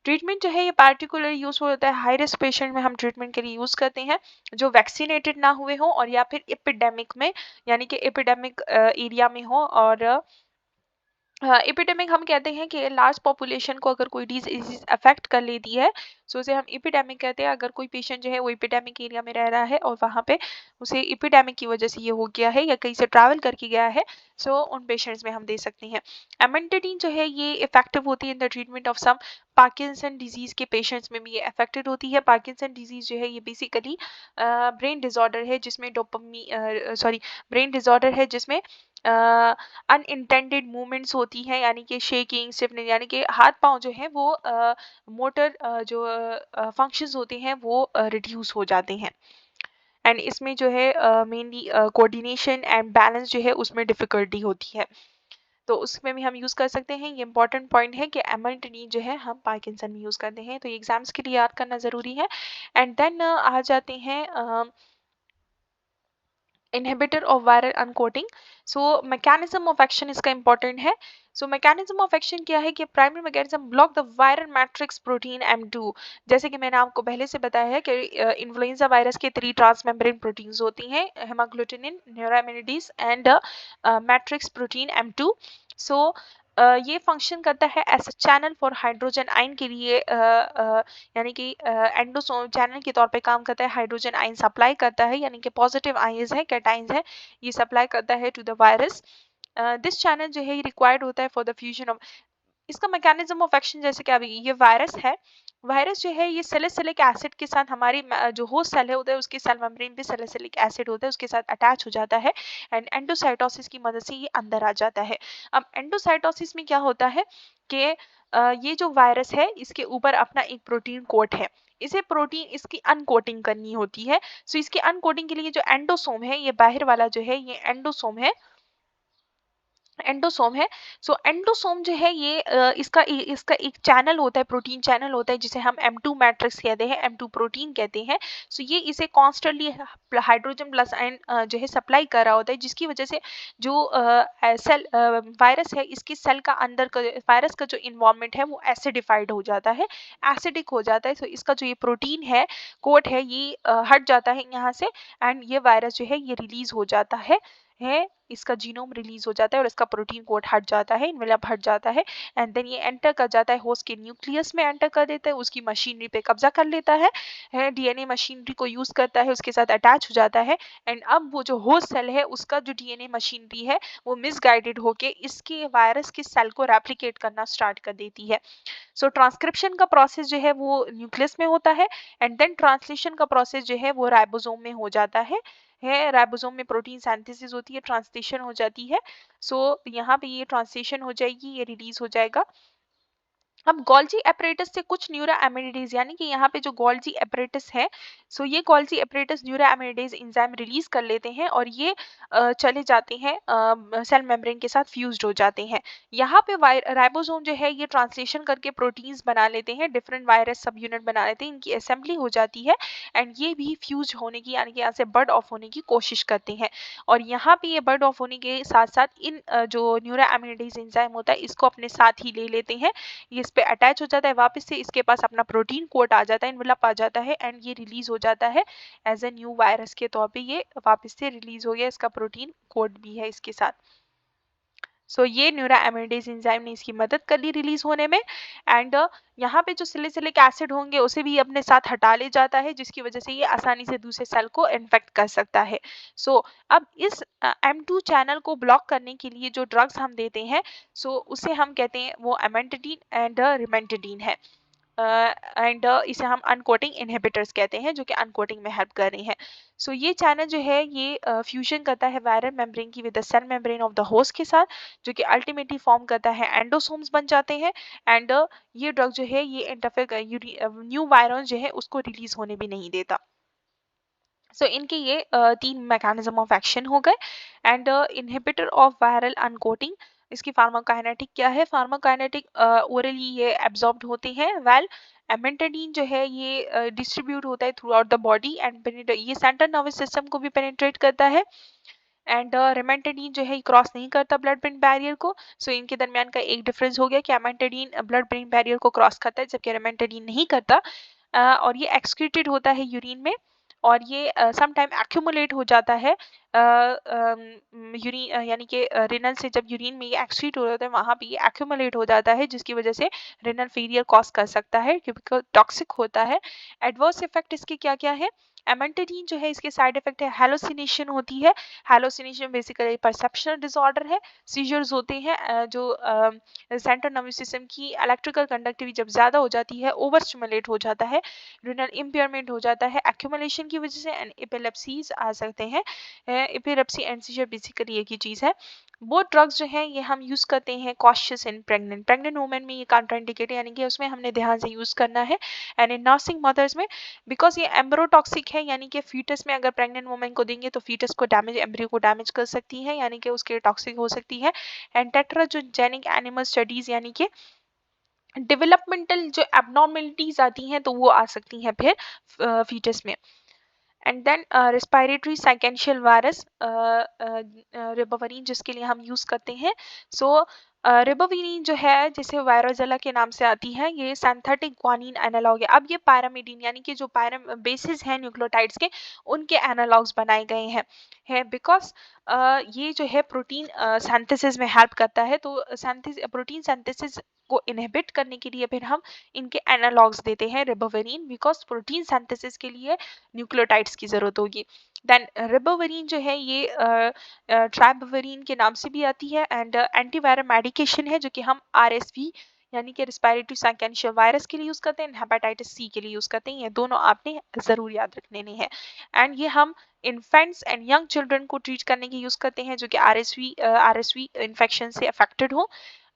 ट्रीटमेंट जो है ये पार्टिकुलर यूज़फुल होता है हाई रिस्क पेशेंट में हम ट्रीटमेंट के लिए यूज़ करते हैं जो वैक्सीनेटेड ना हुए हों और या फिर एपिडेमिक में यानी कि एपिडेमिक एरिया में हो और एपिडेमिक हम कहते हैं कि लार्ज पॉपुलेशन को अगर कोई डिजीज अफेक्ट कर लेती है सो उसे हम एपिडेमिक कहते हैं। अगर कोई पेशेंट जो है वो एपिडेमिक एरिया में रह रहा है और वहाँ पे उसे एपिडेमिक की वजह से ये हो गया है या कहीं से ट्रैवल करके गया है सो उन पेशेंट्स में हम दे सकते हैं। एमेंटेडिन जो है ये इफेक्टिव होती है in the treatment of some Parkinson disease के पेशेंट्स में भी ये अफेक्टेड होती है। पार्किंसन डिजीज जो है ये बेसिकली ब्रेन डिसऑर्डर है जिसमें ब्रेन डिसऑर्डर है जिसमें अनइंटेंडेड मूवमेंट्स होती हैं यानी कि शेकिंग, स्टिफनिंग यानी कि हाथ पांव जो है वो मोटर जो फंक्शंस होते हैं वो रिड्यूस हो जाते हैं एंड इसमें जो है मेनली कोऑर्डिनेशन एंड बैलेंस जो है उसमें डिफिकल्टी होती है तो उसमें भी हम यूज़ कर सकते हैं। ये इंपॉर्टेंट पॉइंट है कि एमेंटिडीन जो है हम पार्किंसन में यूज़ करते हैं तो ये एग्जाम्स के लिए याद करना ज़रूरी है। एंड देन आ जाते हैं inhibitor of viral uncoating। so mechanism of action इसका important है। so mechanism of action क्या है कि primary mechanism block the viral matrix protein M2। जैसे कि मैंने आपको पहले से बताया है कि इन्फ्लुएंजा वायरस के 3 ट्रांसमेम्ब्रेन प्रोटीन्स होती हैं haemagglutinin, neuraminidase and matrix protein M2। so ये फंक्शन करता है as a channel for hydrogen ion के लिए यानी कि एंडोसोम चैनल के तौर पे काम करता है। हाइड्रोजन आयन सप्लाई करता है यानी कि पॉजिटिव आयंस है, कैटाइंस है, ये सप्लाई करता है to the virus. This channel जो है ये रिक्वायर्ड होता है फॉर द फ्यूजन ऑफ इसका मैकेनिज्म ऑफ एक्शन। जैसे कि अभी ये वायरस है, वायरस जो है ये सैलिसिलिक एसिड के साथ हमारी जो होस्ट सेल है होता है उसके सेल मेम्ब्रेन पे सैलिसिलिक एसिड होता है उसके साथ अटैच हो जाता है एंड एंडोसाइटोसिस की मदद से ये अंदर आ जाता है। अब एंडोसाइटोसिस में क्या होता है कि ये जो वायरस है इसके ऊपर अपना एक प्रोटीन कोट है, इसे प्रोटीन इसकी अनकोटिंग करनी होती है। सो इसकी अनकोटिंग के लिए जो एंडोसोम है ये बाहर वाला जो है ये एंडोसोम है, एंडोसोम है। सो एंडोसोम जो है ये इसका एक चैनल होता है, प्रोटीन चैनल होता है जिसे हम M2 मैट्रिक्स कहते हैं, M2 प्रोटीन कहते हैं। सो ये इसे कॉन्स्टेंटली हाइड्रोजन प्लस आयन जो है सप्लाई कर रहा होता है जिसकी वजह से जो सेल वायरस है इसकी सेल का अंदर का वायरस का जो इन्वायरमेंट है वो एसिडिफाइड हो जाता है, एसिडिक हो जाता है। तो इसका जो ये प्रोटीन है कोट है ये हट जाता है यहाँ से एंड ये वायरस जो है ये रिलीज हो जाता है है इसका जीनोम रिलीज हो जाता है और इसका प्रोटीन कोड हट जाता है, इनवेलप हट जाता है एंड देन ये एंटर कर जाता है होस्ट के न्यूक्लियस में, एंटर कर देता है, उसकी मशीनरी पे कब्जा कर लेता है डीएनए मशीनरी को यूज करता है, उसके साथ अटैच हो जाता है एंड अब वो जो होस्ट सेल है उसका जो डीएनए मशीनरी है वो मिसगाइडेड होके इसके वायरस के सेल को रेप्लिकेट करना स्टार्ट कर देती है। सो ट्रांसक्रिप्शन का प्रोसेस जो है वो न्यूक्लियस में होता है एंड देन ट्रांसलेशन का प्रोसेस जो है वो राइबोसोम में हो जाता है राइबोसोम में प्रोटीन सिंथेसिस होती है, ट्रांसलेशन हो जाती है। सो यहाँ पे ये ट्रांसलेशन हो जाएगी, ये रिलीज हो जाएगा। अब गोल्जी एपरेटस से कुछ न्यूरोएमिनिडेज यानी कि यहाँ पे जो गोल्जी एपरेटस है, सो ये गोल्जी एपरेटस न्यूरोएमिनिडेज एंजाइम रिलीज कर लेते हैं और ये चले जाते हैं सेल मेम्ब्रेन के साथ फ्यूज्ड हो जाते हैं। यहाँ पे राइबोसोम जो है ये ट्रांसलेशन करके प्रोटीन्स बना लेते हैं, डिफरेंट वायरस सब यूनिट बना लेते हैं, इनकी असेंबली हो जाती है एंड ये भी फ्यूज होने की यानी कि यहाँ से बर्ड ऑफ होने की कोशिश करते हैं। और यहाँ पे ये बर्ड ऑफ होने के साथ साथ इन जो न्यूरोएमिनिडेज एंजाइम होता है इसको अपने साथ ही ले लेते हैं, ये इस पे अटैच हो जाता है, वापस से इसके पास अपना प्रोटीन कोड आ जाता है, इनवेलप आ जाता है एंड ये रिलीज हो जाता है एज ए न्यू वायरस के तौर पे, ये वापस से रिलीज हो गया, इसका प्रोटीन कोड भी है इसके साथ। सो ये न्यूरोएमिनिडेज एंजाइम ने इसकी मदद कर ली रिलीज होने में एंड यहाँ पे जो सैलिसिलिक एसिड होंगे उसे भी अपने साथ हटा ले जाता है, जिसकी वजह से ये आसानी से दूसरे सेल को इन्फेक्ट कर सकता है। सो अब इस M2 चैनल को ब्लॉक करने के लिए जो ड्रग्स हम देते हैं सो उसे हम कहते हैं वो एमेंटेडिन एंड रिमेंटेडिन है एंड इसे हम अनकोटिंग इनहिबिटर्स कहते हैं जो कि अनकोटिंग में हेल्प कर रहे हैं। सो ये चैनल जो है ये फ्यूजन करता है वायरल मेम्ब्रेन की with the cell membrane of the host के साथ, जो कि अल्टीमेटली फॉर्म करता है एंडोसोम्स बन जाते हैं एंड ये ड्रग जो है ये इंटरफेयर न्यू वायरस जो है उसको रिलीज होने भी नहीं देता। सो इनके ये तीन मैकेनिज्म ऑफ एक्शन हो गए and inhibitor of viral uncoating, इसकी फार्माकाइनेटिक क्या है, फार्माकाइनेटिक ओरली ये एब्जॉर्ब्ड होते हैं वेल। एमेंटाडीन जो है ये डिस्ट्रीब्यूट होता है through out the body and ये सेंट्रल नर्वस सिस्टम को भी पेनिट्रेट करता है एंड रिमेंटेडिन जो है क्रॉस नहीं करता ब्लड ब्रेन बैरियर को। सो इनके दरमियान का एक डिफरेंस हो गया कि एमेंटेडिन ब्लड ब्रेन बैरियर को क्रॉस करता है जबकि रिमेंटेडिन नहीं करता और ये एक्सक्रीटेड होता है यूरिन में और ये सम टाइम एक्यूमुलेट हो जाता है यूरिन यानी कि रिनल से जब यूरिन में ये एक्सक्रीट हो जाता है वहाँ पे ये एक्यूमुलेट हो जाता है जिसकी वजह से रिनल फेलियर कॉज कर सकता है क्योंकि टॉक्सिक होता है। एडवर्स इफेक्ट इसके क्या क्या है, एमेंटेडिन जो है इसके साइड इफेक्ट है हेलोसिनेशन होती है, हेलोसिनेशन बेसिकली परसेप्शनल डिसऑर्डर है, सीजर्स होते हैं जो सेंट्रल नर्वस सिस्टम की इलेक्ट्रिकल कंडक्टिविटी जब ज़्यादा हो जाती है ओवर स्टिमुलेट हो जाता है, रिनल इम्पेयरमेंट हो जाता है एक्यूमुलेशन की वजह से एंड एपिलेप्सीज आ सकते हैं। एपिलेप्सी एंड सीजर बेसिकली एक ही चीज़ है। वो ड्रग्स जो है ये हम यूज़ करते हैं कॉशियस इन प्रेग्नेंट वुमेन में ये कॉन्ट्राइंडिकेटेड यानी कि उसमें हमने ध्यान से यूज़ करना है एंड इन नर्सिंग मदर्स में बिकॉज ये एम्ब्रोटॉक्सिक है यानी कि फीटस में अगर प्रेग्नेंट वुमेन को देंगे तो फीटस को डैमेज एम्ब्रियो को डैमेज कर सकती है यानी कि उसके टॉक्सिक हो सकती है एंड टेट्राजोजेनिक एनिमल स्टडीज यानी कि डेवलपमेंटल जो एबनॉर्मेलिटीज आती हैं तो वो आ सकती हैं फिर फीटस में। And then respiratory syncytial virus ribavirin जिसके लिए हम यूज़ करते हैं। सो रिबाविरिन जो है जैसे वायरोजेला के नाम से आती है ये सिंथेटिक ग्वानिन एनालॉग है। अब ये पैरामिडीन यानी कि जो बेसिस हैं न्यूक्लियोटाइड्स के उनके एनालॉग्स बनाए गए हैं बिकॉज ये जो है प्रोटीन सिंथेसिस में हेल्प करता है तो प्रोटीन सिंथेसिस को इनहिबिट करने के लिए फिर हम इनके एनालॉग्स देते हैं रिबाविरिन बिकॉज प्रोटीन सिंथेसिस के लिए न्यूक्लियोटाइड्स की जरूरत होगी। देन रिबाविरिन जो है ये ट्राइबाविरिन के नाम से भी आती है एंड एंटीवायरल मेडिकेशन है जो कि हम RSV यानी कि रेस्पिरेटरी सिंकेशियल वायरस के लिए यूज करते हैं, हेपेटाइटिस C के लिए यूज करते हैं, ये दोनों आपने जरूर याद रखने हैं एंड ये हम इन्फेंट्स एंड यंग चिल्ड्रन को ट्रीट करने के यूज करते हैं जो कि RSV इन्फेक्शन से अफेक्टेड हो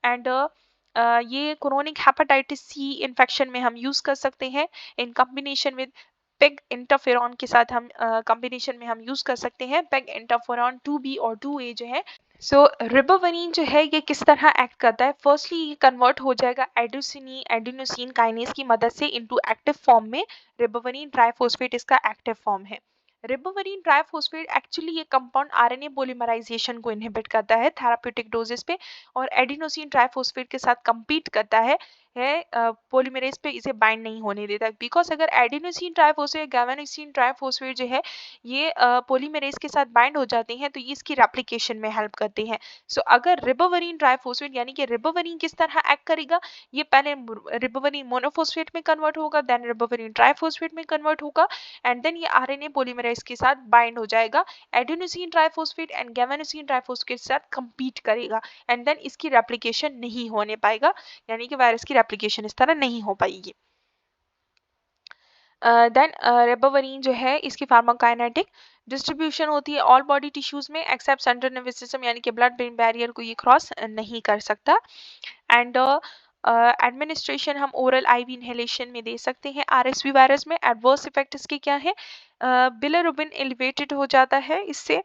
एंड ये क्रोनिक हेपेटाइटिस C इन्फेक्शन में हम यूज कर सकते हैं in combination with peg interferon के साथ हम कॉम्बिनेशन में हम यूज कर सकते हैं पेग इंटरफेरॉन 2B और 2A जो है। सो रिबाविरिन जो है ये किस तरह एक्ट करता है, फर्स्टली ये कन्वर्ट हो जाएगा एडिनोसिन काइनेज की मदद से इनटू एक्टिव फॉर्म में। रिबाविरिन ट्राइफॉस्फेट इसका एक्टिव फॉर्म है। रिबाविरिन ट्राइफॉस्फेट एक्चुअली ये कंपाउंड RNA पॉलीमराइजेशन को इनहिबिट करता है थेराप्यूटिक डोजेस पे और एडिनोसिन ट्राइफॉस्फेट के साथ compete करता है है पॉलीमरेज पे इसे बाइंड नहीं होने देता, बिकॉज अगर एडिनोसिन ट्राइफॉस्फेट गैवानोसिन ट्राइफॉस्फेट जो है ये पॉलीमरेज के साथ बाइंड हो जाते हैं तो ये इसकी रेप्लिकेशन में हेल्प करते हैं। सो अगर रिबोवरिन ट्राइफॉस्फेट यानी कि रिबोवरिन किस तरह एक्ट करेगा, ये पहले रिबोवरिन मोनोफॉस्फेट में कन्वर्ट होगा, देन रिबोवरिन ट्राइफॉस्फेट में कन्वर्ट होगा, एंड देन ये आरएनए पॉलीमरेज के साथ बाइंड हो जाएगा, एडेनोसिन ट्राइफॉस्फेट एंड गैवानोसिन ट्राइफॉस्फेट के साथ compete करेगा, एंड देन इसकी रेप्लिकेशन नहीं होने पाएगा, यानी कि वायरस की रेप्लिकेशन इस तरह नहीं हो पाएगी। देन रेबोवरिन जो है इसकी फार्माकाइनेटिक डिस्ट्रीब्यूशन होती है ऑल बॉडी टिश्यूज में एक्सेप्ट सेंट्रल नर्वस सिस्टम, यानी कि ब्लड ब्रेन बैरियर को ये क्रॉस नहीं कर सकता। एंड एडमिनिस्ट्रेशन हम ओरल आईवी इनहेलेशन में दे सकते हैं। आरएसवी वायरस में एडवर्स इफेक्ट इसके क्या है, बिलिरुबिन एलिवेटेड हो जाता है इससे,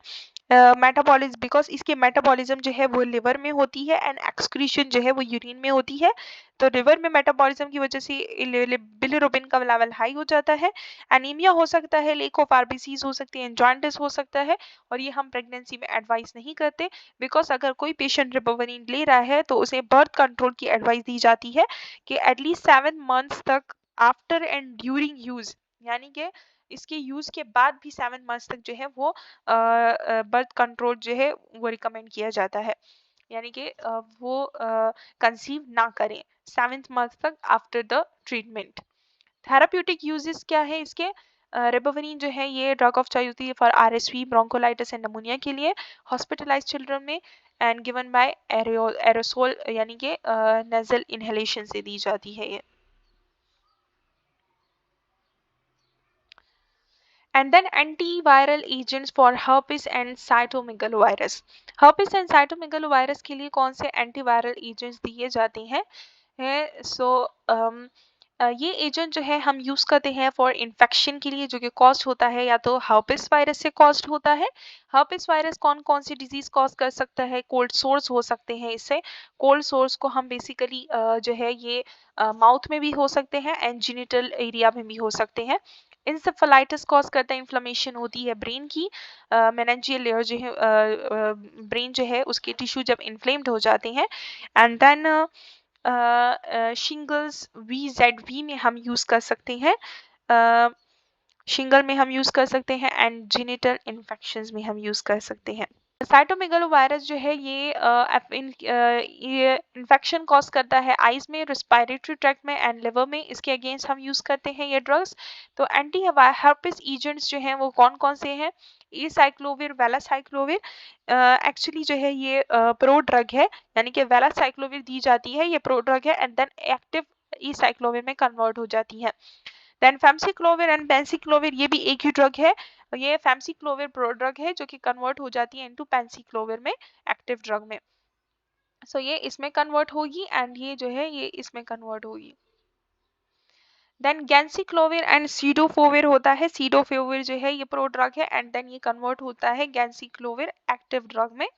मेटाबॉलिज्म बिकॉज इसके मेटाबॉलिज्म जो है वो लिवर में होती है एंड एक्सक्रीशन जो है वो यूरिन में होती है, तो लिवर में मेटाबॉलिज्म की वजह से बिलिरुबिन का लेवल हाई हो जाता है, एनीमिया हो सकता है, लेक ऑफ आरबीसीज हो सकती है, जॉन्डिस हो सकता है, और ये हम प्रेगनेंसी में एडवाइस नहीं करते, बिकॉज अगर कोई पेशेंट रिबोवरिन ले रहा है तो उसे बर्थ कंट्रोल की एडवाइस दी जाती है कि एटलीस्ट 7 मंथ्स तक आफ्टर एंड ड्यूरिंग यूज, यानी कि इसके यूज के बाद भी 7 मंथ्स तक जो है वो बर्थ कंट्रोल जो है वो रिकमेंड किया जाता है, यानी कि वो कंसीव ना करें 7th मंथ तक after the treatment. Therapeutic uses क्या है इसके, रेबोवरिन जो है ये ड्रग ऑफ चॉइस होती है for RSV bronchiolitis and pneumonia के लिए हॉस्पिटलाइज चिल्ड्रन में, एंड गिवन बाय एरोसोल यानी कि नेजल इनहेलेशन से दी जाती है ये। And then antiviral agents for herpes and cytomegalovirus. herpes and cytomegalovirus के लिए कौन से एंटीवायरल एजेंट्स दिए जाते हैं है, ये एजेंट जो है हम यूज करते हैं फॉर इन्फेक्शन के लिए जो कि कॉज होता है या तो हर्पिस वायरस से कॉज होता है। हर्पिस वायरस कौन कौन सी डिजीज कॉज कर सकता है, कोल्ड सोर्स हो सकते हैं इससे, कोल्ड सोर्स को हम बेसिकली जो है ये माउथ में भी हो सकते हैं एंड जीनिटल एरिया में भी हो सकते हैं। इंसेफेलाइटिस कॉज करता है, इन्फ्लेमेशन होती है ब्रेन की, मेनिंजियल लेयर जो है ब्रेन जो है उसके टिश्यू जब इन्फ्लेम्ड हो जाते हैं, एंड देन शिंगल्स VZV में हम यूज कर सकते हैं, शिंगल में हम यूज कर सकते हैं एंड जेनिटल इन्फेक्शंस में हम यूज कर सकते हैं। साइटोमेगालोवायरस जो है ये इन्फेक्शन कॉज करता है आइज में, रेस्पिरेटरी ट्रैक्ट में एंड लिवर में, इसके अगेंस्ट हम यूज करते हैं ये ड्रग्स। तो एंटी हर्पिस एजेंट्स जो हैं वो कौन कौन से हैं, एसाइक्लोविर वेलासाइक्लोविर, एक्चुअली जो है ये प्रो ड्रग है, यानी कि वेलासाइक्लोविर दी जाती है, ये प्रो ड्रग है एंड देन एक्टिव एसाइक्लोविर में कन्वर्ट हो जाती है। देन फैम्सिक्लोविर एंड बेंसिक्लोविर ये भी एक ही ड्रग है, ये फैम्सिक्लोविर प्रो ड्रग है जो कि कन्वर्ट हो जाती है इनटू पेंसिक्लोविर में एक्टिव ड्रग में। सो ये इसमें कन्वर्ट होगी एंड ये जो है ये इसमें कन्वर्ट होगी। देन गैंसिक्लोविर एंड सीडोफोविर होता है, सीडोफोविर जो है ये प्रो ड्रग है एंड देन ये कन्वर्ट होता है गैंसिक्लोविर एक्टिव ड्रग में।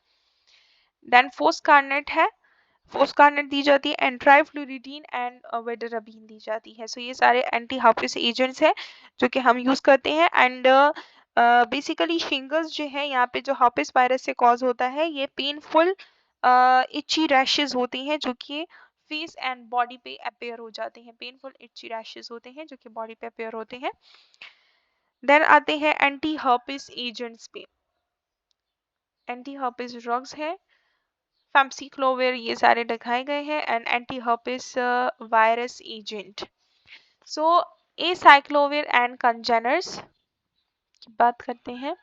देन फोस्कारनेट है, फोस्कारनेट दी जाती है एंड ट्राइफ्लोरिडीन एंड वेडराबीन दी जाती है। सो ये सारे एंटी हर्पिस एजेंट्स हैं जो कि हम यूज करते हैं एंड बेसिकली शिंगल्स जो है यहाँ पे जो हर्पिस वायरस से कॉज होता है, ये पेनफुल इची रैशेस होती हैं जो कि फेस एंड बॉडी पे अपेयर हो जाते हैं, पेनफुल इची रैशेस होते हैं जो कि बॉडी पे अपेयर होते हैं। देन आते हैं एंटी हर्पिस एजेंट्स पे, एंटी हर्पिस ड्रग्स है फैम्सिक्लोविर ये सारे दिखाए गए हैं and anti herpes virus agent. So aciclovir and congeners की बात करते हैं।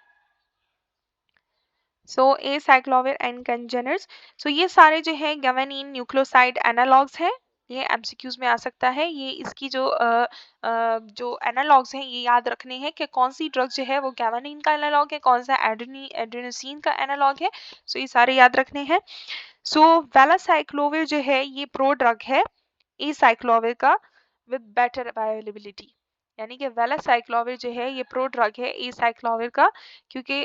सो एसाइक्लोविर एंड कंजेनर्स, सो ये सारे जो है गैवानिन न्यूक्लियोसाइड एनालॉग्स हैं, ये एमसीक्यूज में आ सकता है, ये इसकी जो एनालॉग्स हैं ये याद रखने हैं कि कौन सी ड्रग जो है वो गैवानिन का एनालॉग है, कौन सा एड्रेनोसिन का एनालॉग है, सो ये सारे याद रखने हैं। सो वेलासाइक्लोविर जो है ये प्रो ड्रग है एसाइक्लोविर का विद बेटर बायोअवेलेबिलिटी, यानी कि वेलासाइक्लोविर जो है ये प्रो ड्रग है एसाइक्लोविर का, क्योंकि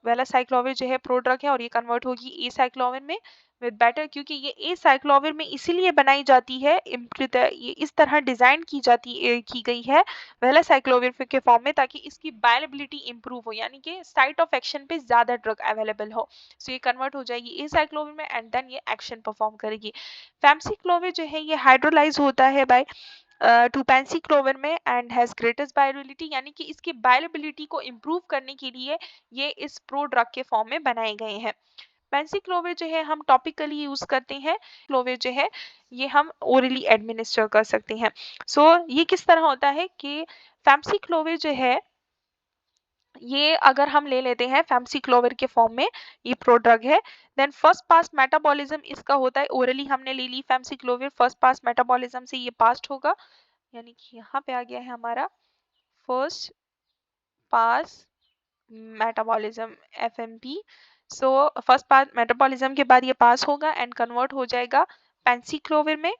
वेलासाइक्लोविर जो है प्रो ड्रग है और ये कन्वर्ट होगी एसाइक्लोविर में विद बेटर, क्योंकि ये एसाइक्लोविर में इसीलिए बनाई जाती है, ये इस तरह डिजाइन की गई है वेलासाइक्लोविर के फॉर्म में, ताकि इसकी बायोबिलिटी इंप्रूव हो, यानी कि साइट ऑफ एक्शन पे ज्यादा ड्रग अवेलेबल हो। सो ये कन्वर्ट हो जाएगी एसाइक्लोविर में एंड देन ये एक्शन परफॉर्म करेगी। फैम्सिक्लोविर जो है ये हाइड्रोलाइज होता है बाय टू पेंसिक्लोविर में एंड हैज ग्रेटेस्ट बायोबिलिटी, यानी कि इसकी बायोबिलिटी को इम्प्रूव करने के लिए ये इस प्रो ड्रग के फॉर्म में बनाए गए हैं। पेंसिक्लोविर जो है हम टॉपिकली यूज करते हैं, क्लोविर जो है ये हम ओरली एडमिनिस्टर कर सकते हैं। सो ये किस तरह होता है कि फैम्सिक्लोविर जो है ये अगर हम ले लेते हैं फैम्सिक्लोविर के फॉर्म में, ये प्रोड्रग है, देन फर्स्ट पास मेटाबॉलिज्म इसका होता है, ओरली हमने ले ली फैम्सिक्लोविर, फर्स्ट पास मेटाबॉलिज्म से ये पास्ट होगा, यानी कि यहाँ पे आ गया है हमारा first pass metabolism FMP. So first pass metabolism के बाद ये पास होगा एंड कन्वर्ट हो जाएगा पेंसिक्लोविर में,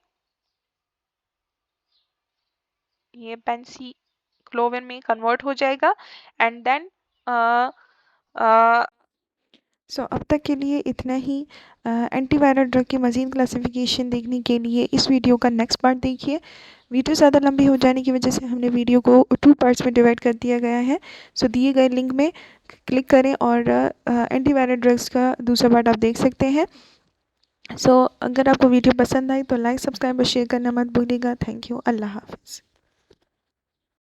ये पेंसिक्लोविर में कन्वर्ट हो जाएगा एंड देन सो अब तक के लिए इतना ही। एंटीवायरल ड्रग की मज़ीद क्लासिफिकेशन देखने के लिए इस वीडियो का नेक्स्ट पार्ट देखिए। वीडियो ज़्यादा लंबी हो जाने की वजह से हमने वीडियो को 2 पार्ट्स में डिवाइड कर दिया गया है। सो दिए गए लिंक में क्लिक करें और एंटीवायरल ड्रग्स का दूसरा पार्ट आप देख सकते हैं। सो अगर आपको वीडियो पसंद आई तो लाइक, सब्सक्राइब और शेयर करना मत भूलिएगा। Thank you. अल्लाह हाफ़िज़।